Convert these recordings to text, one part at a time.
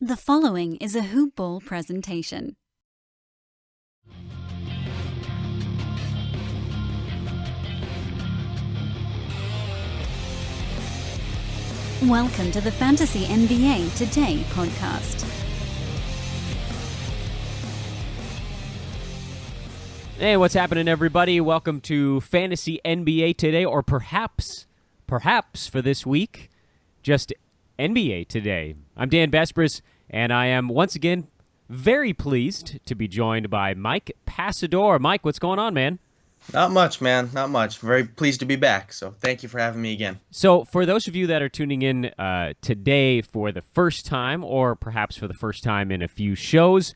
The following is a Hoop Ball presentation. Welcome to the Fantasy NBA Today podcast. Hey, what's happening, everybody? Welcome to Fantasy NBA Today, or perhaps for this week, just NBA Today. I'm Dan Bespris, and I am once again very pleased to be joined by Mike Passador. Mike, what's going on, man? Not much, man. Not much. Very pleased to be back, so thank you for having me again. So for those of you that are tuning in today for the first time, or perhaps for the first time in a few shows,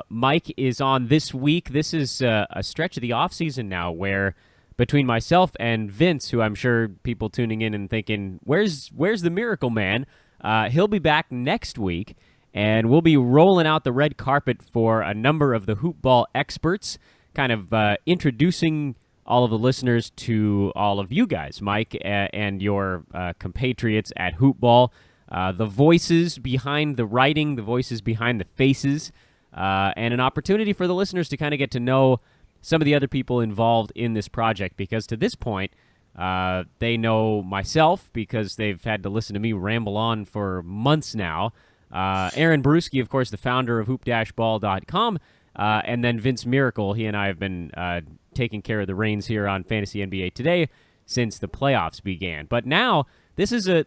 Mike is on this week. This is a stretch of the offseason now where between myself and Vince, who I'm sure people tuning in and thinking, where's the Miracle Man? He'll be back next week, and we'll be rolling out the red carpet for a number of the hoop ball experts, kind of introducing all of the listeners to all of you guys, Mike, and your compatriots at hoop ball, the voices behind the writing, the voices behind the faces, and an opportunity for the listeners to kind of get to know some of the other people involved in this project, because to this point, they know myself because they've had to listen to me ramble on for months now. Aaron Bruschi, of course, the founder of hoop-ball.com, and then Vince Miracle. He and I have been taking care of the reins here on Fantasy NBA Today since the playoffs began. But now, this is a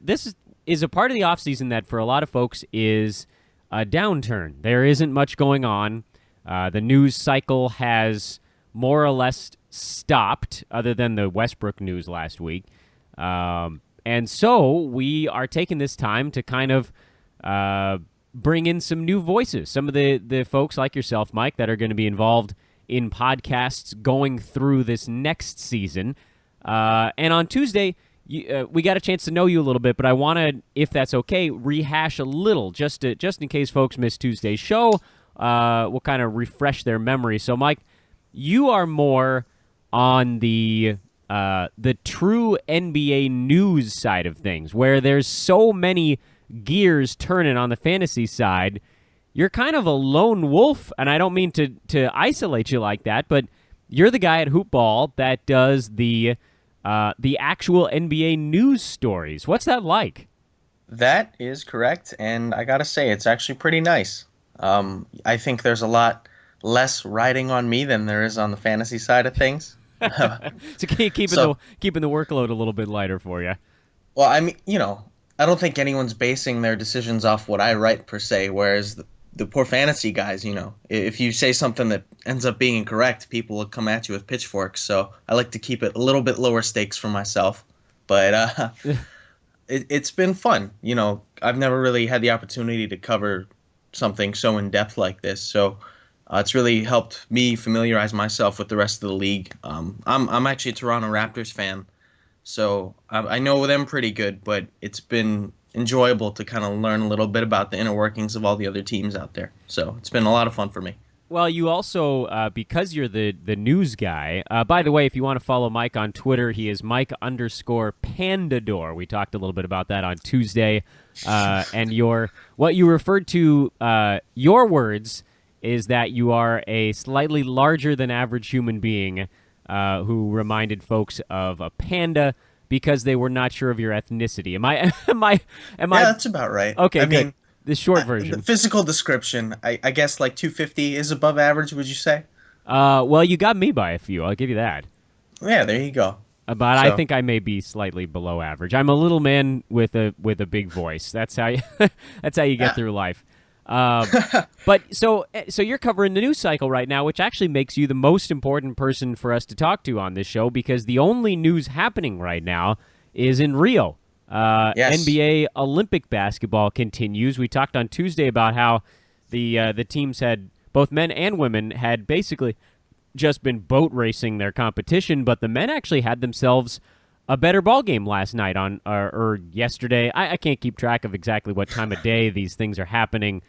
part of the offseason that for a lot of folks is a downturn. There isn't much going on. The news cycle has more or less stopped, other than the Westbrook news last week. And so we are taking this time to kind of bring in some new voices, some of the folks like yourself, Mike, that are going to be involved in podcasts going through this next season. And on Tuesday, we got a chance to know you a little bit, but I want to, if that's okay, rehash a little, just in case folks missed Tuesday's show. We'll kind of refresh their memory. So, Mike, you are more on the true NBA news side of things, where there's so many gears turning on the fantasy side. You're kind of a lone wolf, and I don't mean to isolate you like that, but you're the guy at Hoop Ball that does the actual NBA news stories. What's that like? That is correct, and I gotta say, it's actually pretty nice. I think there's a lot less riding on me than there is on the fantasy side of things. So keeping the workload a little bit lighter for you. Well, I mean, I don't think anyone's basing their decisions off what I write per se, whereas the poor fantasy guys, if you say something that ends up being incorrect, people will come at you with pitchforks. So I like to keep it a little bit lower stakes for myself. But it's been fun. I've never really had the opportunity to cover something so in depth like this. So it's really helped me familiarize myself with the rest of the league. I'm actually a Toronto Raptors fan, so I know them pretty good, but it's been enjoyable to kind of learn a little bit about the inner workings of all the other teams out there. So it's been a lot of fun for me. Well, you also, because you're the news guy, by the way, if you want to follow Mike on Twitter, he is Mike_Pandador. We talked a little bit about that on Tuesday. And what you referred to, your words, is that you are a slightly larger than average human being who reminded folks of a panda because they were not sure of your ethnicity. Am I? Yeah, that's about right. Okay, I good. mean, The short version. The physical description, I guess like 250 is above average, would you say? Well, you got me by a few. I'll give you that. Yeah, there you go. But I think I may be slightly below average. I'm a little man with a big voice. That's how you get through life. But so you're covering the news cycle right now, which actually makes you the most important person for us to talk to on this show, because the only news happening right now is in Rio. Yes. NBA Olympic basketball continues. We talked on Tuesday about how the teams had, both men and women, had basically just been boat racing their competition, but the men actually had themselves a better ball game last night or yesterday. I can't keep track of exactly what time of day these things are happening.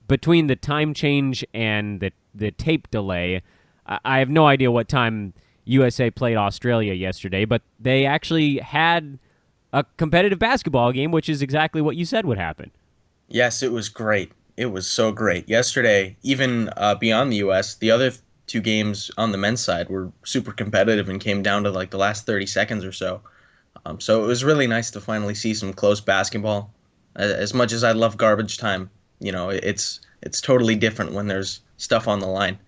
Between the time change and the tape delay, I have no idea what time USA played Australia yesterday, but they actually had a competitive basketball game, which is exactly what you said would happen. Yes, it was great. It was so great. Yesterday, even beyond the U.S., the other two games on the men's side were super competitive and came down to like the last 30 seconds or so. So it was really nice to finally see some close basketball. As much as I love garbage time, it's totally different when there's stuff on the line.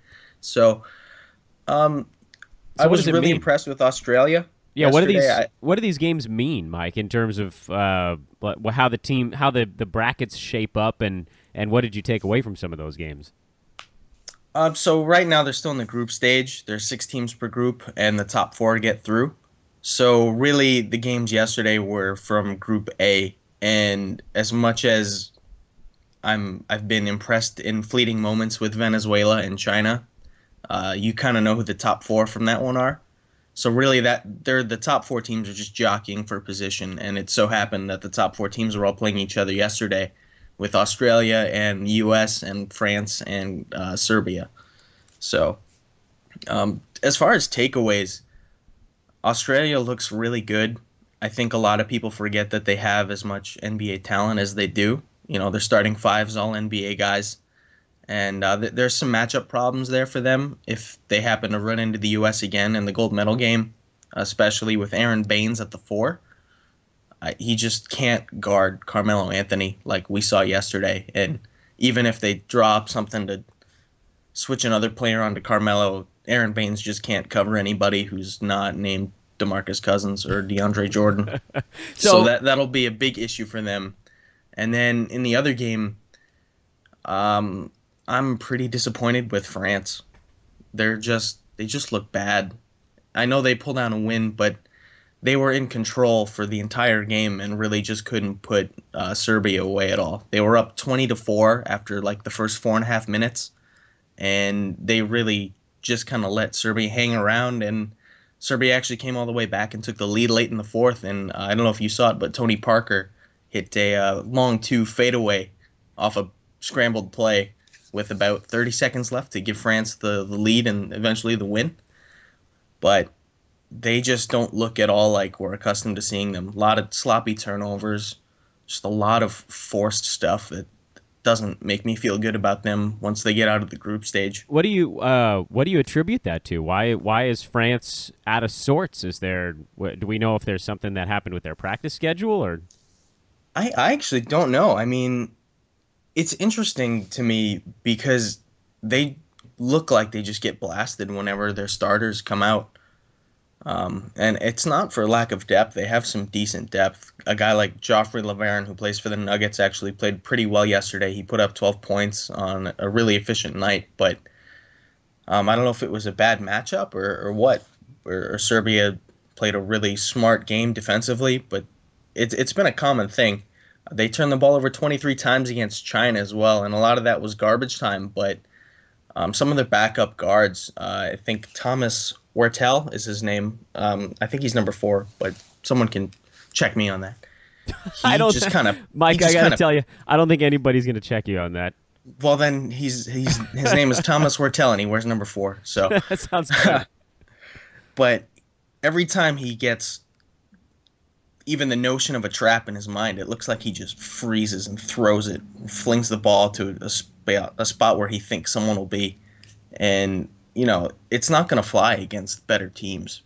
So um, I So what was does it really mean? impressed with Australia Yeah, what do yesterday. these what do these games mean, Mike, in terms of how the team, how the brackets shape up, and what did you take away from some of those games? So right now they're still in the group stage. There's 6 teams per group, and the top four get through. So really, the games yesterday were from Group A, and as much as I've been impressed in fleeting moments with Venezuela and China, you kind of know who the top four from that one are. So really, that they're the top four teams are just jockeying for position, and it so happened that the top four teams were all playing each other yesterday, with Australia and U.S. and France and Serbia. So as far as takeaways, Australia looks really good. I think a lot of people forget that they have as much NBA talent as they do. They're starting fives, all NBA guys, and there's some matchup problems there for them if they happen to run into the U.S. again in the gold medal game, especially with Aaron Baines at the four. He just can't guard Carmelo Anthony like we saw yesterday. And even if they draw up something to switch another player onto Carmelo, Aaron Baines just can't cover anybody who's not named DeMarcus Cousins or DeAndre Jordan. So So that'll be a big issue for them. And then in the other game, I'm pretty disappointed with France. They just look bad. I know they pulled out a win, but they were in control for the entire game and really just couldn't put Serbia away at all. They were up 20-4 after like the first 4.5 minutes, and they really just kind of let Serbia hang around. And Serbia actually came all the way back and took the lead late in the fourth. And I don't know if you saw it, but Tony Parker hit a long two fadeaway off a scrambled play with about 30 seconds left to give France the lead and eventually the win. But they just don't look at all like we're accustomed to seeing them. A lot of sloppy turnovers, just a lot of forced stuff that doesn't make me feel good about them once they get out of the group stage. what do you attribute that to? Why is France out of sorts? Do we know if there's something that happened with their practice schedule or? I actually don't know. I mean, it's interesting to me because they look like they just get blasted whenever their starters come out. And it's not for lack of depth. They have some decent depth. A guy like Joffrey Laverne, who plays for the Nuggets, actually played pretty well yesterday. He put up 12 points on a really efficient night. But I don't know if it was a bad matchup or what. Or Serbia played a really smart game defensively, but it's been a common thing. They turned the ball over 23 times against China as well, and a lot of that was garbage time. But some of their backup guards, I think Thomas Wartell is his name. I think he's number 4, but someone can check me on that. I don't, just kind of Mike. I gotta tell you, I don't think anybody's gonna check you on that. Well, then his name is Thomas Wartell, and he wears number 4. So, That sounds good. but every time he gets even the notion of a trap in his mind, it looks like he just freezes and throws it, and flings the ball to a spot where he thinks someone will be, and it's not going to fly against better teams.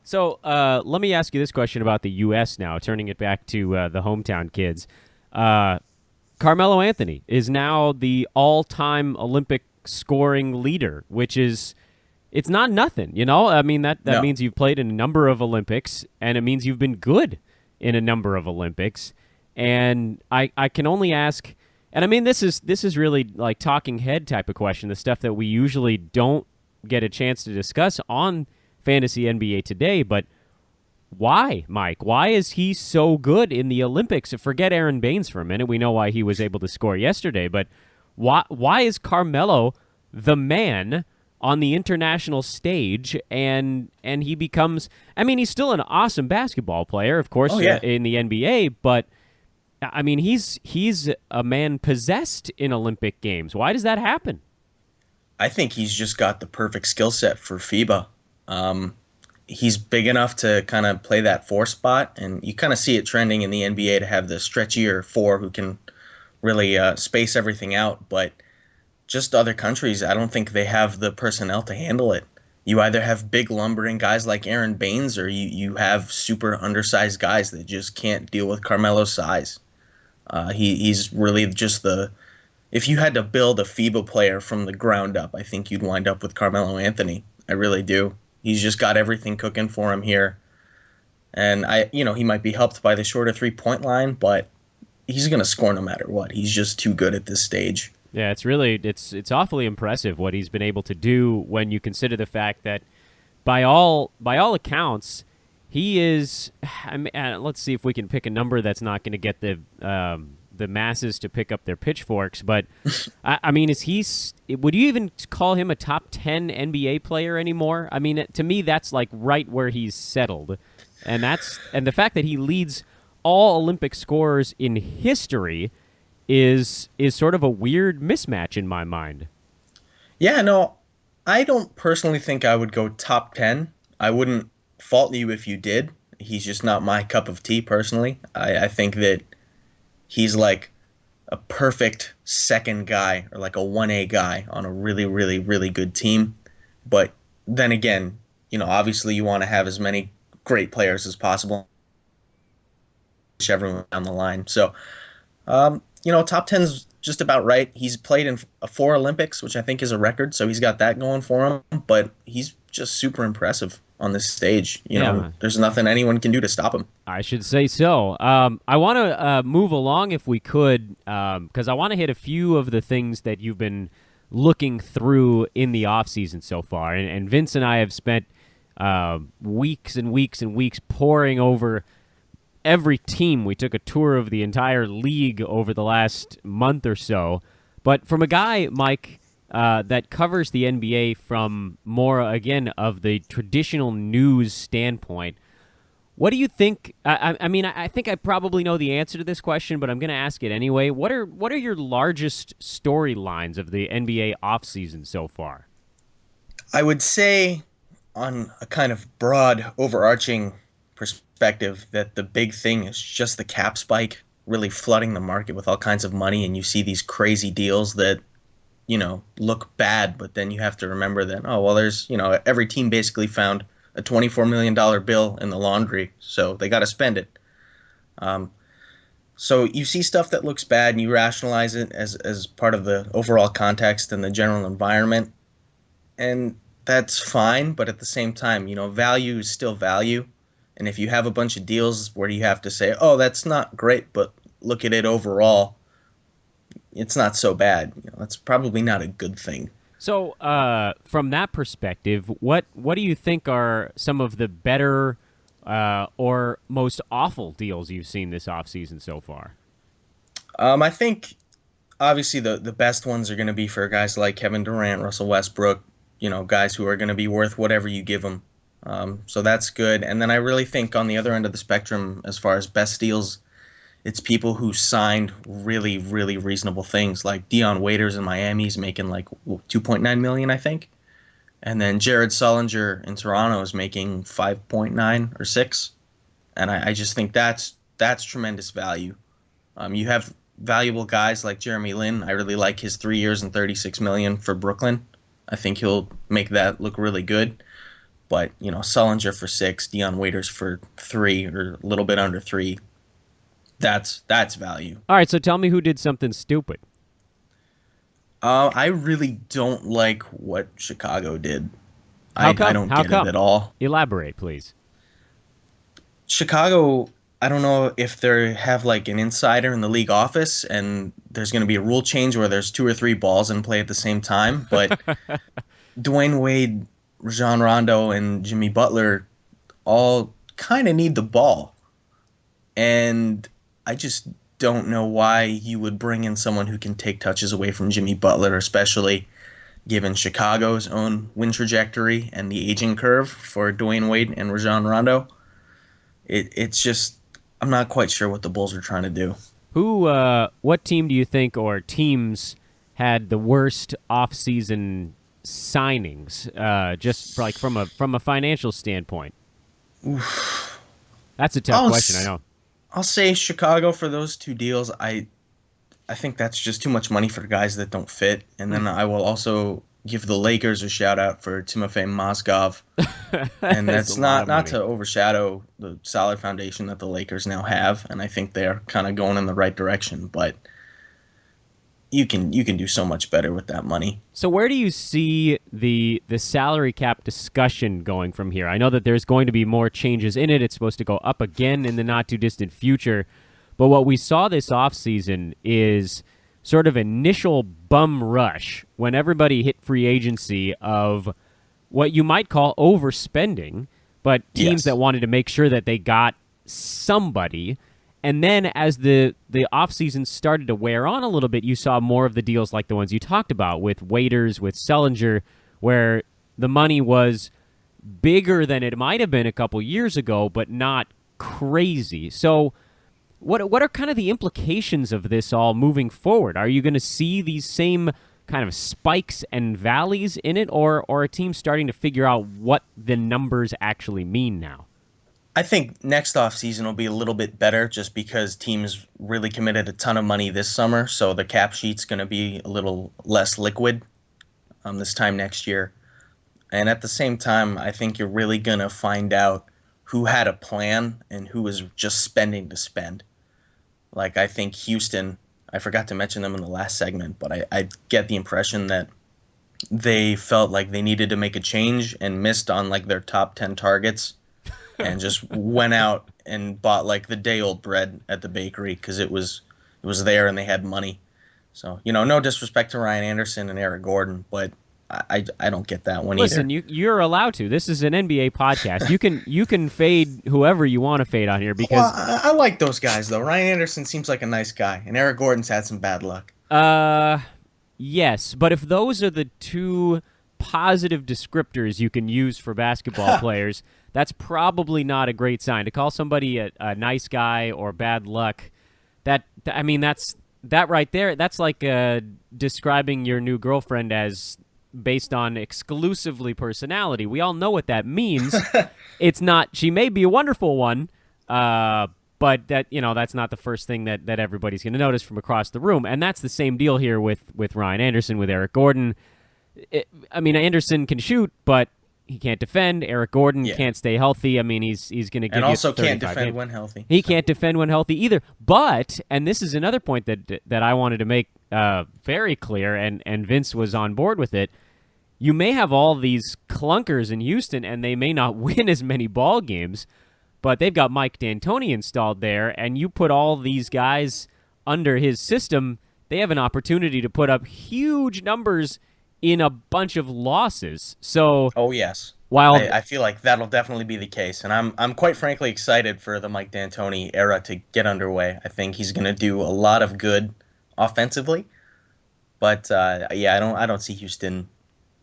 So let me ask you this question about the U.S. now, turning it back to the hometown kids. Carmelo Anthony is now the all-time Olympic scoring leader, which is it's not nothing, I mean, that No. means you've played in a number of Olympics, and it means you've been good in a number of Olympics. And I can only ask, and I mean, this is really like talking head type of question, the stuff that we usually don't get a chance to discuss on Fantasy NBA Today, but why, Mike? Why is he so good in the Olympics? Forget Aaron Baines for a minute. We know why he was able to score yesterday, but why is Carmelo the man on the international stage, and he becomes, I mean, he's still an awesome basketball player, of course, Oh, yeah. in the NBA, but I mean, he's a man possessed in Olympic games. Why does that happen? I think he's just got the perfect skill set for FIBA. He's big enough to kind of play that 4 spot, and you kind of see it trending in the NBA to have the stretchier 4 who can really space everything out. But just other countries, I don't think they have the personnel to handle it. You either have big lumbering guys like Aaron Baines, or you have super undersized guys that just can't deal with Carmelo's size. He's really just the. If you had to build a FIBA player from the ground up, I think you'd wind up with Carmelo Anthony. I really do. He's just got everything cooking for him here. And he might be helped by the shorter 3-point line, but he's going to score no matter what. He's just too good at this stage. Yeah, it's awfully impressive what he's been able to do when you consider the fact that by all accounts, he is. Let's see if we can pick a number that's not going to get the masses to pick up their pitchforks. But I mean, would you even call him a top 10 NBA player anymore? I mean, to me, that's like right where he's settled, and the fact that he leads all Olympic scorers in history is sort of a weird mismatch in my mind. Yeah, no, I don't personally think I would go top 10. I wouldn't fault you if you did. He's just not my cup of tea personally. I think that he's like a perfect second guy, or like a 1A guy on a really, really, really good team. But then again, obviously you want to have as many great players as possible, everyone down the line. So, top 10's just about right. He's played in 4 Olympics, which I think is a record, so he's got that going for him. But he's just super impressive on this stage. There's nothing anyone can do to stop him. I should say so. I want to move along if we could, because I want to hit a few of the things that you've been looking through in the offseason so far. And Vince and I have spent weeks and weeks and weeks poring over every team. We took a tour of the entire league over the last month or so. But from a guy, Mike, that covers the NBA from more, again, of the traditional news standpoint, what do you think? I mean, I think I probably know the answer to this question, but I'm going to ask it anyway. What are your largest storylines of the NBA offseason so far? I would say, on a kind of broad, overarching perspective, that the big thing is just the cap spike really flooding the market with all kinds of money, and you see these crazy deals that look bad, but then you have to remember that, there's, every team basically found a $24 million bill in the laundry, so they got to spend it. So you see stuff that looks bad and you rationalize it as part of the overall context and the general environment, and that's fine, but at the same time, value is still value. And if you have a bunch of deals where you have to say, that's not great, but look at it overall, it's not so bad. That's probably not a good thing. So from that perspective, what do you think are some of the better or most awful deals you've seen this offseason so far? I think, obviously, the best ones are going to be for guys like Kevin Durant, Russell Westbrook, guys who are going to be worth whatever you give them. So that's good. And then I really think on the other end of the spectrum, as far as best deals, it's people who signed really, really reasonable things, like Dion Waiters in Miami's making like $2.9 million, I think. And then Jared Sullinger in Toronto is making 5.9 or 6. And I just think that's tremendous value. You have valuable guys like Jeremy Lin. I really like his 3 years and $36 million for Brooklyn. I think he'll make that look really good. But, Sullinger for 6, Dion Waiters for 3, or a little bit under 3. That's value. All right, so tell me who did something stupid. I really don't like what Chicago did. How come? I don't get it at all. Elaborate, please. Chicago, I don't know if they have like an insider in the league office and there's going to be a rule change where there's 2 or 3 balls in play at the same time, but Dwayne Wade, Rajon Rondo, and Jimmy Butler all kind of need the ball. And I just don't know why you would bring in someone who can take touches away from Jimmy Butler, especially given Chicago's own win trajectory and the aging curve for Dwayne Wade and Rajon Rondo. It's just, I'm not quite sure what the Bulls are trying to do. What team do you think, or teams, had the worst offseason signings, just like from a financial standpoint? Oof. That's a tough question, I know. I'll say Chicago for those 2 deals. I think that's just too much money for guys that don't fit. And then I will also give the Lakers a shout out for Timofey Mozgov. And that's not to overshadow the solid foundation that the Lakers now have. And I think they're kind of going in the right direction. But you can do so much better with that money. So where do you see the salary cap discussion going from here? I know that there's going to be more changes in it. It's supposed to go up again in the not-too-distant future. But what we saw this offseason is sort of initial bum rush when everybody hit free agency of what you might call overspending, but teams that wanted to make sure that they got somebody. And then as the offseason started to wear on a little bit, you saw more of the deals like the ones you talked about with Waiters, with Sullinger, where the money was bigger than it might have been a couple years ago, but not crazy. So what are kind of the implications of this all moving forward? Are you going to see these same kind of spikes and valleys in it, or are teams starting to figure out what the numbers actually mean now? I think next offseason will be a little bit better just because teams really committed a ton of money this summer, so the cap sheet's going to be a little less liquid this time next year. And at the same time, I think you're really going to find out who had a plan and who was just spending to spend. Like, I think Houston, I forgot to mention them in the last segment, but I get the impression that they felt like they needed to make a change and missed on, like, their top 10 targets. And just went out and bought like the day-old bread at the bakery because it was there and they had money. So, no disrespect to Ryan Anderson and Eric Gordon, but I don't get that one either. Listen, you're allowed to. This is an NBA podcast. You can fade whoever you want to fade on here because I like those guys though. Ryan Anderson seems like a nice guy, and Eric Gordon's had some bad luck. Yes, but if those are the two positive descriptors you can use for basketball players, that's probably not a great sign. To call somebody a nice guy or bad luck, that's that right there. That's like describing your new girlfriend as based on exclusively personality. We all know what that means. It's not. She may be a wonderful one, but that's not the first thing that everybody's going to notice from across the room. And that's the same deal here with Ryan Anderson, with Eric Gordon. Anderson can shoot, but he can't defend. Eric Gordon can't stay healthy. He's going to give and also you can't defend when healthy. He can't defend when healthy either. But, and this is another point that I wanted to make very clear, and Vince was on board with it. You may have all these clunkers in Houston, and they may not win as many ball games, but they've got Mike D'Antoni installed there, and you put all these guys under his system, they have an opportunity to put up huge numbers in a bunch of losses. So, oh yes, while I feel like that'll definitely be the case, and I'm quite frankly excited for the Mike D'Antoni era to get underway. I think he's going to do a lot of good offensively, but I don't see Houston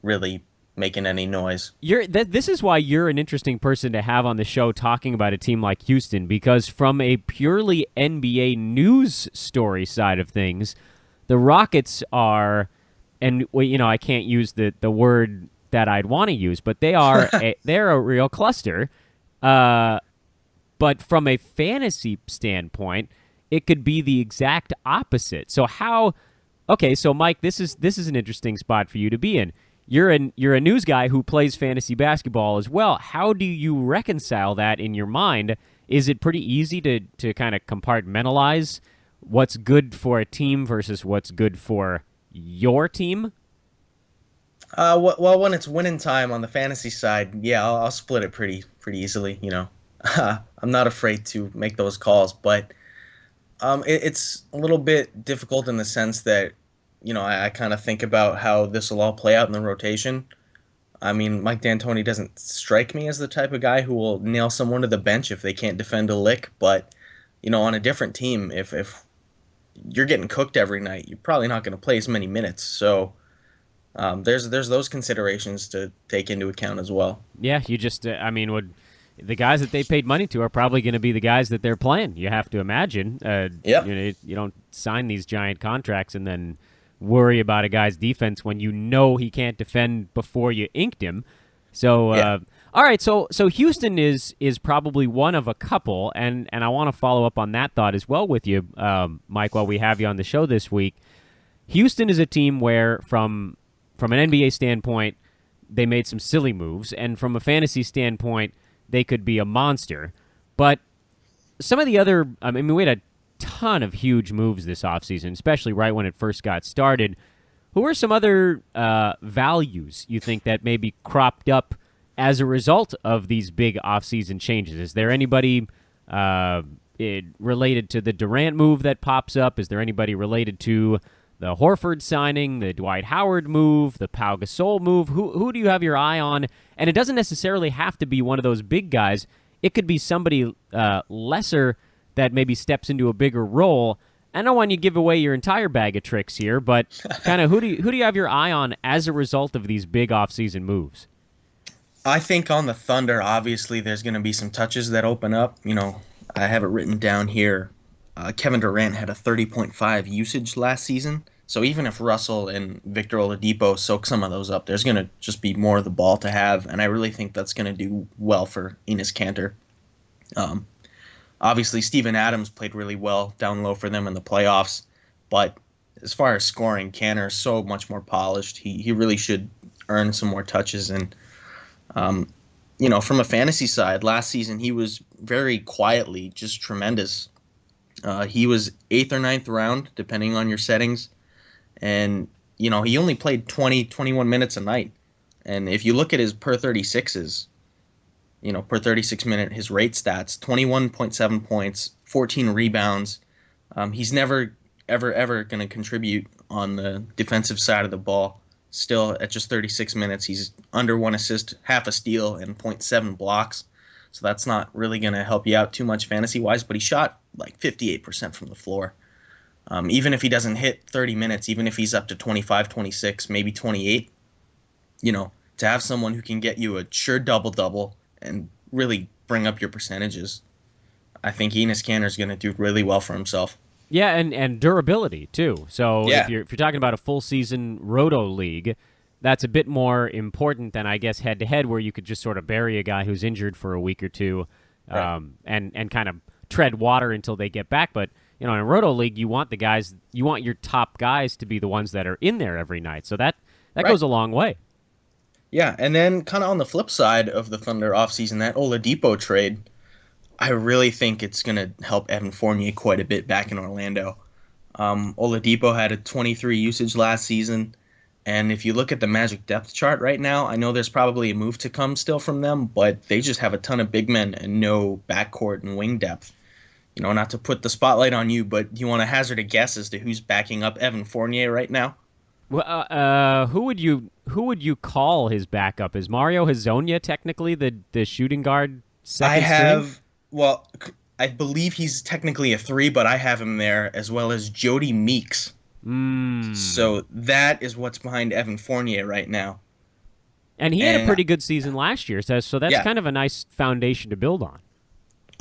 really making any noise. This is why you're an interesting person to have on the show talking about a team like Houston, because from a purely NBA news story side of things, the Rockets are. And I can't use the word that I'd want to use, but they're a real cluster. But from a fantasy standpoint, it could be the exact opposite. So so Mike, this is an interesting spot for you to be in. You're a news guy who plays fantasy basketball as well. How do you reconcile that in your mind? Is it pretty easy to kind of compartmentalize what's good for a team versus what's good for your team? Well, when it's winning time on the fantasy side, I'll split it pretty easily. I'm not afraid to make those calls, but it's a little bit difficult in the sense that I kind of think about how this will all play out in the rotation. Mike D'Antoni doesn't strike me as the type of guy who will nail someone to the bench if they can't defend a lick, but on a different team, if you're getting cooked every night, you're probably not going to play as many minutes. So there's those considerations to take into account as well. Yeah, you just the guys that they paid money to are probably going to be the guys that they're playing. You have to imagine. You don't sign these giant contracts and then worry about a guy's defense when you know he can't defend before you inked him. So, All right, so Houston is probably one of a couple, and I want to follow up on that thought as well with you, Mike, while we have you on the show this week. Houston is a team where, from an NBA standpoint, they made some silly moves, and from a fantasy standpoint, they could be a monster. But some of the other, we had a ton of huge moves this offseason, especially right when it first got started. Who are some other values you think that maybe cropped up as a result of these big offseason changes? Is there anybody related to the Durant move that pops up? Is there anybody related to the Horford signing, the Dwight Howard move, the Pau Gasol move? Who do you have your eye on? And it doesn't necessarily have to be one of those big guys. It could be somebody lesser that maybe steps into a bigger role. I don't want you to give away your entire bag of tricks here, but kind of who do you have your eye on as a result of these big offseason moves? I think on the Thunder, obviously, there's going to be some touches that open up. I have it written down here. Kevin Durant had a 30.5 usage last season. So even if Russell and Victor Oladipo soak some of those up, there's going to just be more of the ball to have. And I really think that's going to do well for Enes Kanter. Obviously, Steven Adams played really well down low for them in the playoffs. But as far as scoring, Kanter is so much more polished. He really should earn some more touches. And from a fantasy side, last season he was very quietly just tremendous. He was 8th or 9th round, depending on your settings. And, he only played 20, 21 minutes a night. And if you look at his per 36s, per 36 minute, his rate stats, 21.7 points, 14 rebounds. He's never, ever going to contribute on the defensive side of the ball. Still, at just 36 minutes, he's under 1 assist, half a steal, and 0.7 blocks. So that's not really going to help you out too much fantasy-wise, but he shot like 58% from the floor. Even if he doesn't hit 30 minutes, even if he's up to 25, 26, maybe 28, to have someone who can get you a sure double-double and really bring up your percentages, I think Enes Kanter is going to do really well for himself. Yeah, and durability, too. So yeah. if you're talking about a full-season roto league, that's a bit more important than, I guess, head-to-head, where you could just sort of bury a guy who's injured for a week or two right. and kind of tread water until they get back. But, in a roto league, you want your top guys to be the ones that are in there every night. So that right. goes a long way. Yeah, and then kind of on the flip side of the Thunder offseason, that Oladipo trade, I really think it's going to help Evan Fournier quite a bit back in Orlando. Oladipo had a 23 usage last season, and if you look at the Magic depth chart right now, I know there's probably a move to come still from them, but they just have a ton of big men and no backcourt and wing depth. Not to put the spotlight on you, but you want to hazard a guess as to who's backing up Evan Fournier right now? Well, who would you call his backup? Is Mario Hezonja technically the shooting guard second string? Well, I believe he's technically a 3, but I have him there, as well as Jody Meeks. So that is what's behind Evan Fournier right now. And he had a pretty good season last year, so that's yeah. kind of a nice foundation to build on.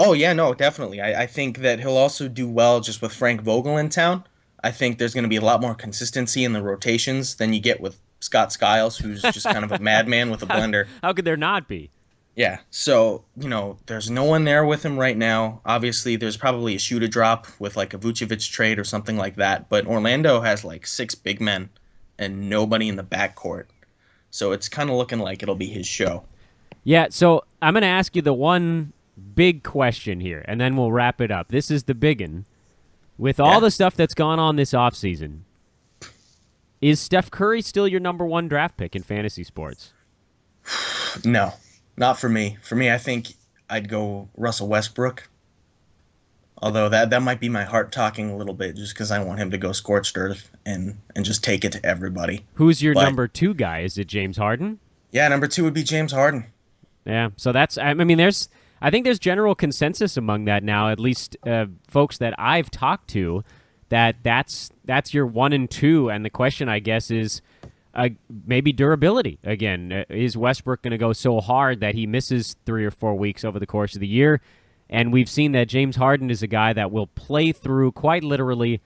Oh, yeah, no, definitely. I think that he'll also do well just with Frank Vogel in town. I think there's going to be a lot more consistency in the rotations than you get with Scott Skiles, who's just kind of a madman with a blender. How could there not be? Yeah, so, there's no one there with him right now. Obviously, there's probably a shoot-a-drop with like a Vucevic trade or something like that, but Orlando has like 6 big men and nobody in the backcourt. So it's kind of looking like it'll be his show. Yeah, so I'm going to ask you the one big question here, and then we'll wrap it up. This is the biggin'. With all the stuff that's gone on this offseason, is Steph Curry still your number 1 draft pick in fantasy sports? No. Not for me. For me, I think I'd go Russell Westbrook. Although that might be my heart talking a little bit, just because I want him to go scorched earth and just take it to everybody. Who's your number 2 guy? Is it James Harden? Yeah, number 2 would be James Harden. Yeah, so I think there's general consensus among that now, at least folks that I've talked to, that's your 1 and 2. And the question, I guess, is maybe durability. Again, is Westbrook going to go so hard that he misses 3 or 4 weeks over the course of the year? And we've seen that James Harden is a guy that will play through quite literally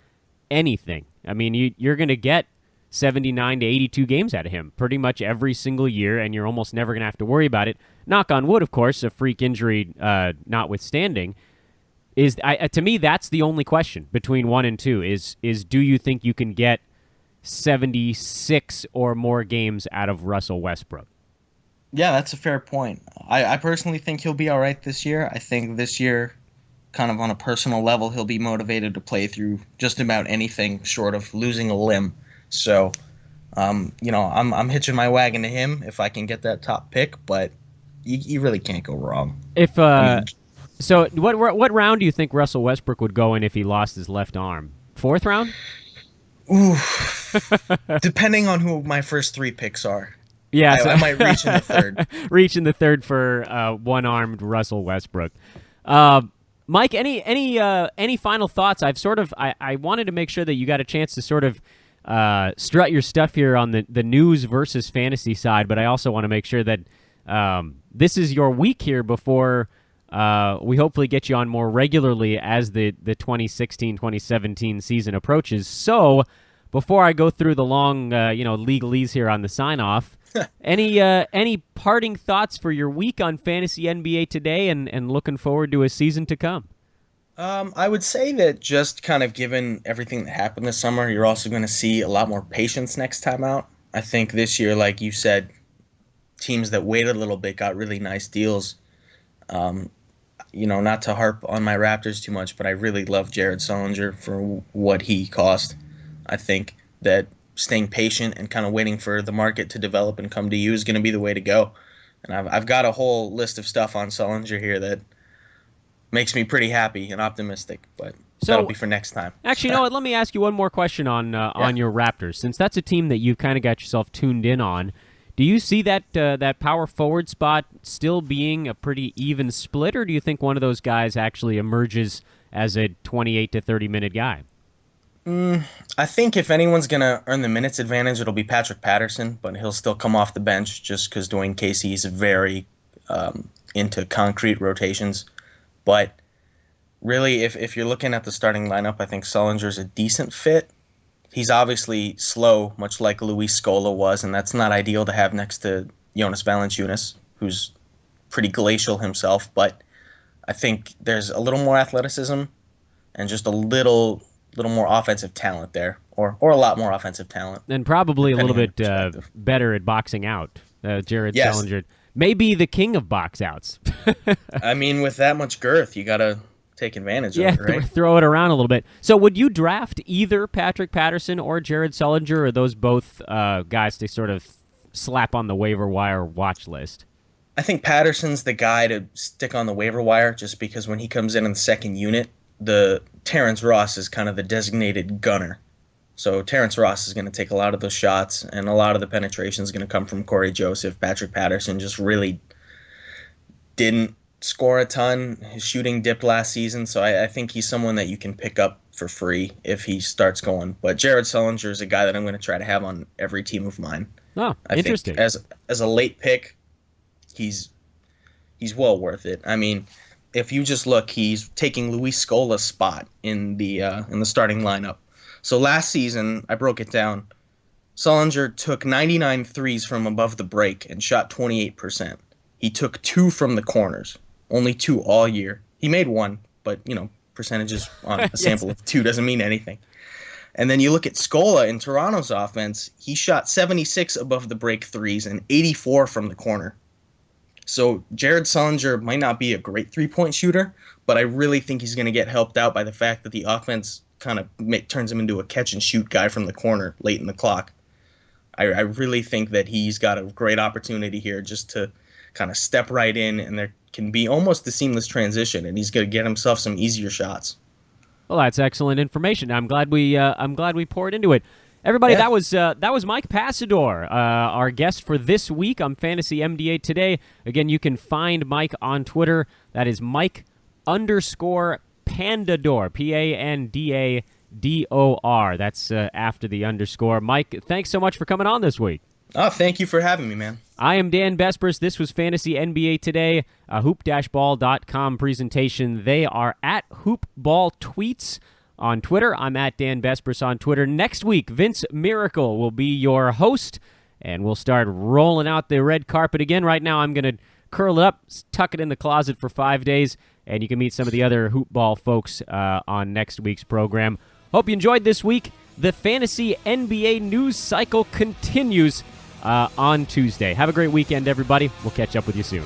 anything. I mean, you're going to get 79 to 82 games out of him pretty much every single year, and you're almost never going to have to worry about it. Knock on wood, of course, a freak injury notwithstanding. To me, that's the only question between 1 and 2 is do you think you can get 76 or more games out of Russell Westbrook? Yeah, that's a fair point. I personally think he'll be all right this year. I think this year, kind of on a personal level, he'll be motivated to play through just about anything short of losing a limb. So, I'm hitching my wagon to him if I can get that top pick, but you really can't go wrong. So what round do you think Russell Westbrook would go in if he lost his left arm? 4th round? Ooh, depending on who my first 3 picks are. Yeah, I might reach in the 3rd. Reach in the 3rd for one-armed Russell Westbrook. Mike, any final thoughts? I wanted to make sure that you got a chance to sort of strut your stuff here on the news versus fantasy side, but I also want to make sure that this is your week here before we hopefully get you on more regularly as the 2016-2017 season approaches. So before I go through the long legalese here on the sign-off, any parting thoughts for your week on Fantasy NBA today and looking forward to a season to come? I would say that just kind of given everything that happened this summer, you're also going to see a lot more patience next time out. I think this year, like you said, teams that waited a little bit got really nice deals. Not to harp on my Raptors too much, but I really love Jared Sullinger for what he cost. I think that staying patient and kind of waiting for the market to develop and come to you is going to be the way to go. And I've got a whole list of stuff on Sullinger here that makes me pretty happy and optimistic, but that'll be for next time. Actually, you know what? Let me ask you one more question on your Raptors. Since that's a team that you've kind of got yourself tuned in on, do you see that power forward spot still being a pretty even split, or do you think one of those guys actually emerges as a 28 to 30-minute guy? I think if anyone's going to earn the minutes advantage, it'll be Patrick Patterson, but he'll still come off the bench just because Dwayne Casey is very into concrete rotations. But really, if you're looking at the starting lineup, I think Sullinger's a decent fit. He's obviously slow, much like Luis Scola was, and that's not ideal to have next to Jonas Valanciunas, who's pretty glacial himself. But I think there's a little more athleticism and just a little more offensive talent there, or a lot more offensive talent. And probably a little bit better at boxing out. Jared Sullinger may be the king of box outs. I mean, with that much girth, you got to take advantage of it, right? Throw it around a little bit. So would you draft either Patrick Patterson or Jared Sullinger, or are those both guys to sort of slap on the waiver wire watch list? I think Patterson's the guy to stick on the waiver wire just because when he comes in the second unit, the Terrence Ross is kind of the designated gunner. So Terrence Ross is going to take a lot of those shots, and a lot of the penetration is going to come from Corey Joseph. Patrick Patterson just really didn't score a ton. His shooting dipped last season, so I think he's someone that you can pick up for free if he starts going. But Jared Sullinger is a guy that I'm going to try to have on every team of mine. Oh, interesting. Think as a late pick, he's well worth it. I mean, if you just look, he's taking Luis Scola's spot in the starting lineup. So last season, I broke it down. Sullinger took 99 threes from above the break and shot 28%. He took 2 from the corners, only 2 all year. He made 1, but percentages on a sample of 2 doesn't mean anything. And then you look at Scola in Toronto's offense. He shot 76 above the break threes and 84 from the corner. So Jared Sullinger might not be a great three-point shooter, but I really think he's going to get helped out by the fact that the offense kind of turns him into a catch-and-shoot guy from the corner late in the clock. I really think that he's got a great opportunity here just to kind of step right in, and there can be almost a seamless transition, and he's going to get himself some easier shots. Well, that's excellent information. I'm glad we poured into it. Everybody, that was Mike Passador, our guest for this week on Fantasy NBA Today. Again, you can find Mike on Twitter. That is Mike_Pandador, Pandador. That's after the underscore. Mike, thanks so much for coming on this week. Oh, thank you for having me, man. I am Dan Bespers. This was Fantasy NBA Today, a hoop-ball.com presentation. They are at Hoopball Tweets on Twitter. I'm at Dan Besbris on Twitter. Next week, Vince Miracle will be your host, and we'll start rolling out the red carpet again. Right now, I'm going to curl it up, tuck it in the closet for 5 days, and you can meet some of the other hoop ball folks on next week's program. Hope you enjoyed this week. The Fantasy NBA news cycle continues on Tuesday. Have a great weekend, everybody. We'll catch up with you soon.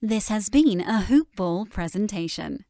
This has been a Hoop Ball presentation.